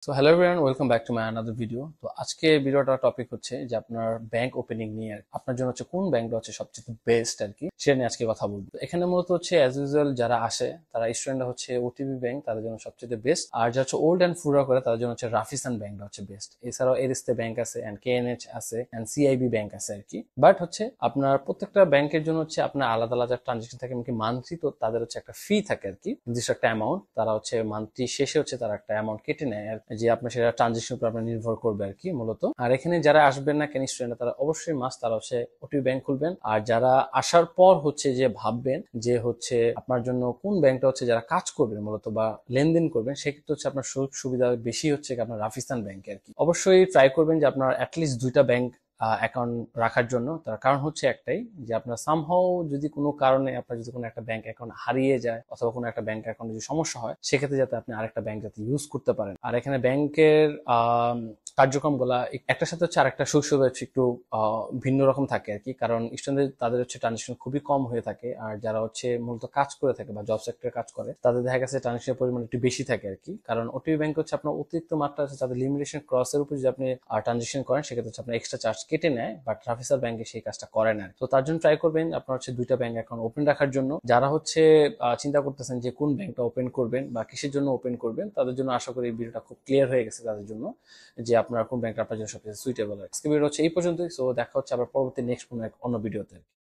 So hello everyone, welcome back to my another video. তো আজকে ভিডিওটার টপিক হচ্ছে যে আপনার ব্যাংক ওপেনিং নিয়ে আপনার জন্য হচ্ছে কোন ব্যাংকটা হচ্ছে সবচেয়ে বেস্ট আর কি, সেটা নিয়ে আজকে কথা বলবো। এখানে মূলত হচ্ছে অ্যাজ ইউজুয়াল যারা আসে তারা স্টুডেন্টরা হচ্ছে ওটিবি ব্যাংক তাদের জন্য সবচেয়ে বেস্ট, আর যারা হচ্ছে ওল্ড অ্যান্ড ফুরা করে তাদের জন্য হচ্ছে রাফিসান ব্যাংকটা হচ্ছে বেস্ট। এছাড়াও এরিস্তে ব্যাংক আছে অ্যান্ড কেএনএইচ আছে অ্যান্ড সিআইবি ব্যাংক আছে আর কি। বাট হচ্ছে আপনার প্রত্যেকটা ব্যাংকের জন্য হচ্ছে আপনার আলাদা আলাদা ট্রানজেকশন থাকে, এমনকি মান্থলি তো তাদের হচ্ছে একটা ফি থাকে আর কি, নির্দিষ্ট একটা অ্যামাউন্ট। তারা হচ্ছে মান্থলি শেষে হচ্ছে তারা একটা অ্যামাউন্ট কেটে নেয় আর যে আপনার সেটা ট্রানজেকশন উপর আপনার নির্ভর করবে আর কি মূলত। আর এখানে যারা আসবেন না কেন স্টুডেন্ট, তারা অবশ্যই মাস্ট তারা হচ্ছে ওটিপি ব্যাংক খুলবেন। আর যারা আসার পর হচ্ছে যে ভাববেন যে হচ্ছে আপনার জন্য কোন ব্যাংকটা হচ্ছে যারা কাজ করবেন মূলত বা লেনদেন করবেন, সেক্ষেত্রে হচ্ছে আপনার সুযোগ সুবিধা বেশি হচ্ছে আপনার রাফিস্তান ব্যাংকে আর কি। অবশ্যই ট্রাই করবেন যে আপনার অ্যাটলিস্ট দুইটা ব্যাংক অ্যাকাউন্ট রাখার জন্য। তার কারণ হচ্ছে একটাই, যে আপনার সামহাও যদি কোনো কারণে আপনার যদি কোনো একটা ব্যাংক অ্যাকাউন্ট হারিয়ে যায় অথবা কোনো একটা ব্যাংক অ্যাকাউন্টে যদি সমস্যা হয়, সেক্ষেত্রে যাতে আপনি আরেকটা ব্যাংক যাতে ইউজ করতে পারেন। আর এখানে ব্যাংকের কার্যক্রম গুলা একটার সাথে হচ্ছে আরেকটা সুযোগ সুবিধা হচ্ছে একটু ভিন্ন রকম থাকে আর কি। কারণ স্টুডেন্টদের তাদের হচ্ছে ট্রানজেকশন খুবই কম হয়ে থাকে, আর যারা হচ্ছে মূলত কাজ করে থাকে বা জব সেক্টরে কাজ করে তাদের দেখা গেছে ট্রানজেকশনের পরিমাণ একটু বেশি থাকে আর কি। কারণ ওটিপি ব্যাংক হচ্ছে আপনার অতিরিক্ত মাত্রা আছে, তাদের লিমিটেশন ক্রসের উপর যদি আপনি ট্রানজেকশন করেন সেক্ষেত্রে হচ্ছে আপনার এক্সট্রা চার্জ কেটে নেয়, বাট রাফিসার ব্যাংকে সেই কাজটা করে না। তো তার জন্য ট্রাই করবেন আপনার হচ্ছে দুইটা ব্যাংক অ্যাকাউন্ট ওপেন রাখার জন্য। যারা হচ্ছে চিন্তা করতেছেন যে কোন ব্যাংকটা ওপেন করবেন বা কিসের জন্য ওপেন করবেন, তাদের জন্য আশা করি এই ভিডিওটা খুব ক্লিয়ার হয়ে গেছে তাদের জন্য, যে আপনার কোন ব্যাংকটা আপনার জন্য সবচেয়ে সুইটেবল। আজকে ভিডিও হচ্ছে এই পর্যন্তই। সো দেখা হচ্ছে আবার পরবর্তী নেক্সট কোনো এক অন্য ভিডিওতে।